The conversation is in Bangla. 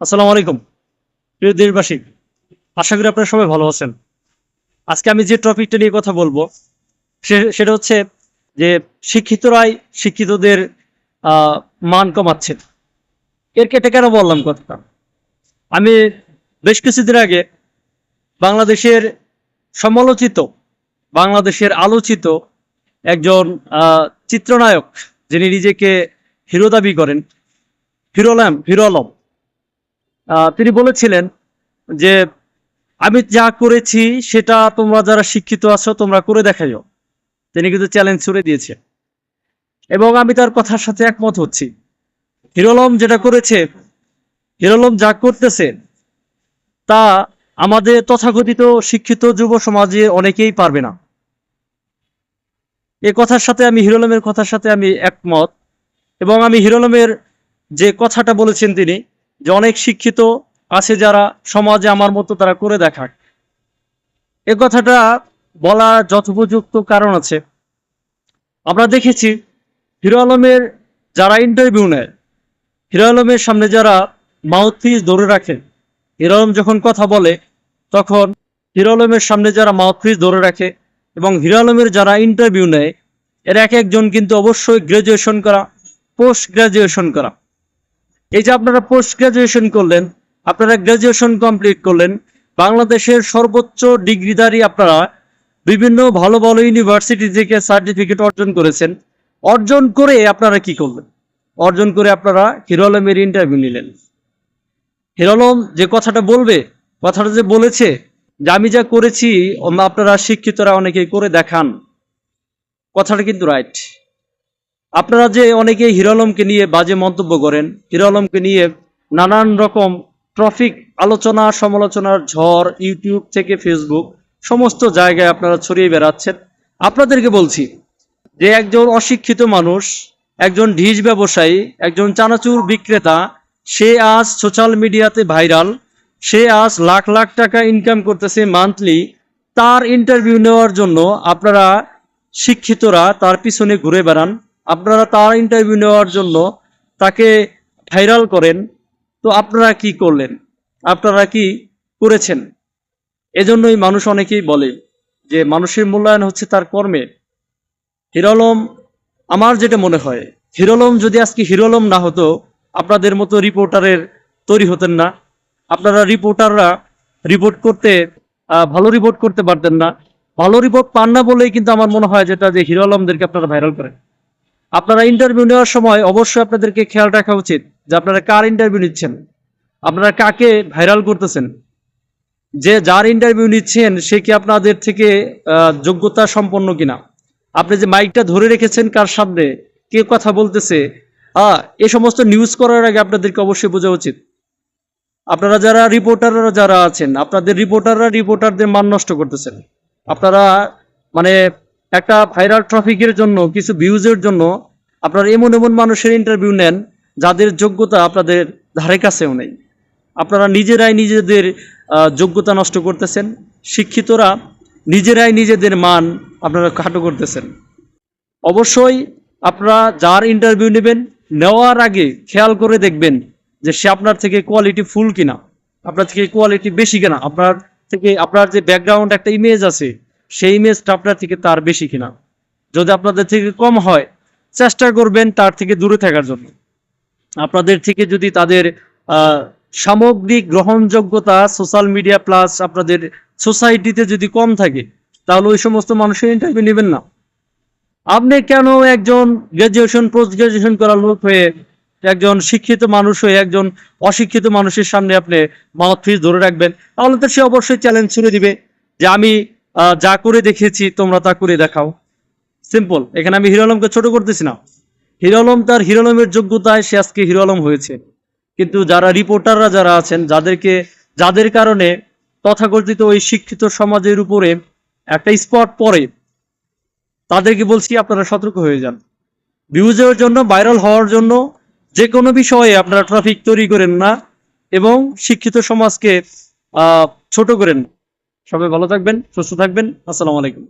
আসসালামু আলাইকুম প্রিয় দেশবাসী, আশা করি আপনারা সবাই ভালো আছেন। আজকে আমি যে টপিকটা নিয়ে কথা বলবো সেটা হচ্ছে যে শিক্ষিতরাই শিক্ষিতদের মান কমাচ্ছে। এটা কেন বললাম কথাটা? আমি বেশ কিছুদিন আগে বাংলাদেশের সমালোচিত, বাংলাদেশের আলোচিত একজন চিত্রনায়ক, যিনি নিজেকে হিরো দাবি করেন, হিরো আলম, তিনি বলেছিলেন যে আমি যা করেছি সেটা তোমরা যারা শিক্ষিত আছো তোমরা করে দেখাইও। তিনি কিন্তু চ্যালেঞ্জ ছুড়ে দিয়েছে এবং আমি তার কথার সাথে একমত হচ্ছি। হিরো আলম যেটা করেছে, হিরো আলম যা করতেছে তা আমাদের তথাকথিত শিক্ষিত যুব সমাজে অনেকেই পারবে না। এই কথার সাথে আমি হিরো আলমের কথার সাথে আমি একমত। এবং আমি হিরো আলমের যে কথাটা বলেছেন তিনি, যে অনেক শিক্ষিত আছে যারা সমাজে আমার মতো তারা করে দেখাক, এ কথাটা বলা যথোপযুক্ত কারণ আছে। আমরা দেখেছি হিরো আলমের যারা ইন্টারভিউ নেয়, হিরো আলমের সামনে যারা মাউথপিস ধরে রাখেন, হিরো আলম যখন কথা বলে তখন হিরো আলমের সামনে যারা মাউথপিস ধরে রাখে এবং হিরো আলমের যারা ইন্টারভিউ নেয়, এর এক একজন কিন্তু অবশ্যই গ্রাজুয়েশন করা, পোস্ট গ্রাজুয়েশন করা। এই যে আপনারা পোস্ট গ্রাজুয়েশন করলেন, আপনারা গ্রাজুয়েশন কমপ্লিট করলেন, বাংলাদেশের সর্বোচ্চ ডিগ্রিধারী আপনারা বিভিন্ন ভালো ভালো ইউনিভার্সিটি থেকে সার্টিফিকেট অর্জন করেছেন। অর্জন করে আপনারা কি করলেন? অর্জন করে আপনারা হিরো আলমের ইন্টারভিউ নিলেন। হিরো আলম যে কথাটা বলবে, কথাটা যে বলেছে যে আমি যা করেছি আপনারা শিক্ষিতরা অনেকেই করে দেখান, কথাটা কিন্তু রাইট। আপনারা যে অনেকে হিরো আলমকে নিয়ে বাজে মন্তব্য করেন, হিরো আলমকে নিয়ে নানান রকম ট্রফিক আলোচনা সমালোচনার ঝড় ইউটিউব থেকে ফেসবুক সমস্ত জায়গায় আপনারা ছড়িয়ে বেড়াচ্ছেন, আপনাদেরকে বলছি যে একজন অশিক্ষিত মানুষ, একজন ঢিস ব্যবসায়ী, একজন চানাচুর বিক্রেতা, সে আজ সোশ্যাল মিডিয়াতে ভাইরাল, সে আজ লাখ লাখ টাকা ইনকাম করতেছে মান্থলি। তার ইন্টারভিউ নেওয়ার জন্য আপনারা শিক্ষিতরা তার পিছনে ঘুরে বেড়ান, আপনারা তার ইন্টারভিউ নেওয়ার জন্য তাকে ভাইরাল করেন। তো আপনারা কি করলেন? আপনারা কি করেছেন? এজন্যই মানুষ অনেকেই বলে যে মানুষের মূল্যায়ন হচ্ছে তার কর্মে। হিরো আলম, আমার যেটা মনে হয়, হিরো আলম যদি আজকে হিরো আলম না হতো, আপনাদের মতো রিপোর্টারের তৈরি হতেন না। আপনারা রিপোর্টাররা রিপোর্ট করতে ভালো রিপোর্ট করতে পারতেন না। ভালো রিপোর্ট পান না বলেই কিন্তু আমার মনে হয় যেটা যে হিরো আলমদেরকে আপনারা ভাইরাল করেন। আপনারা ইন্টারভিউ নেওয়ার সময় অবশ্যই আপনাদেরকে খেয়াল রাখা উচিত যে আপনারা কার ইন্টারভিউ নিচ্ছেন, আপনারা কাকে ভাইরাল করতেছেন। যে যার ইন্টারভিউ নিচ্ছেন সে কি আপনাদের থেকে যোগ্যতা সম্পন্ন কিনা, আপনি যে মাইকটা ধরে রেখেছেন কার সামনে, কে কথা বলতেছে, এ সমস্ত নিউজ করার আগে আপনাদেরকে অবশ্যই বোঝা উচিত। আপনারা যারা রিপোর্টাররা যারা আছেন, আপনাদের রিপোর্টারদের মান নষ্ট করতেছেন। আপনারা মানে একটা ভাইরাল ট্রাফিকের জন্য, কিছু ভিউজের জন্য আপনারা এমন এমন মানুষের ইন্টারভিউ নেন যাদের যোগ্যতা আপনাদের ধারে কাছেও নেই। আপনারা নিজেরাই নিজেদের যোগ্যতা নষ্ট করতেছেন। শিক্ষিতরা নিজেরাই নিজেদের মান আপনারা খাটো করতেছেন। অবশ্যই আপনারা যার ইন্টারভিউ নেবেন, নেওয়ার আগে খেয়াল করে দেখবেন যে সে আপনার থেকে কোয়ালিটি ফুল কিনা, আপনার থেকে কোয়ালিটি বেশি কিনা, আপনার থেকে আপনার যে ব্যাকগ্রাউন্ড একটা ইমেজ আছে সেই ইমেজটা আপনার থেকে তার বেশি কিনা। যদি আপনাদের থেকে কম হয়, চেষ্টা করবেন তার থেকে দূরে থাকার জন্য। আপনাদের থেকে যদি তাদের সামগ্রিক গ্রহণযোগ্যতা সোশ্যাল মিডিয়া প্লাস আপনাদের সোসাইটিতে যদি কম থাকে, তাহলে ওই সমস্ত মানুষের ইন্টারভিউ নেবেন না। আপনি কেন একজন গ্রাজুয়েশন পোস্ট গ্রাজুয়েশন করা লোক হয়ে, একজন শিক্ষিত মানুষ হয়ে একজন অশিক্ষিত মানুষের সামনে আপনি মাউথপিস ধরে রাখবেন? তাহলে তো সে অবশ্যই চ্যালেঞ্জ ছুড়ে দিবে যে আমি যা করে দেখিয়েছি তোমরা তা করে দেখাও। সিম্পল। এখানে আমি হিরো আলমকে ছোট করতেছি না। হিরো আলম তার হিরো আলমের যোগ্যতায় সে আজকে হিরো আলম হয়েছে। কিন্তু যারা রিপোর্টাররা যারা আছেন, যাদের কারণে তথাকথিত ওই শিক্ষিত সমাজের উপরে একটা স্পট পড়ে, তাদেরকে বলছি আপনারা সতর্ক হয়ে যান। ভিউজের জন্য, ভাইরাল হওয়ার জন্য যে কোনো বিষয়ে আপনারা ট্রাফিক তৈরি করেন না এবং শিক্ষিত সমাজকে ছোট করেন। সবাই ভালো থাকবেন, সুস্থ থাকবেন। আসসালামু আলাইকুম।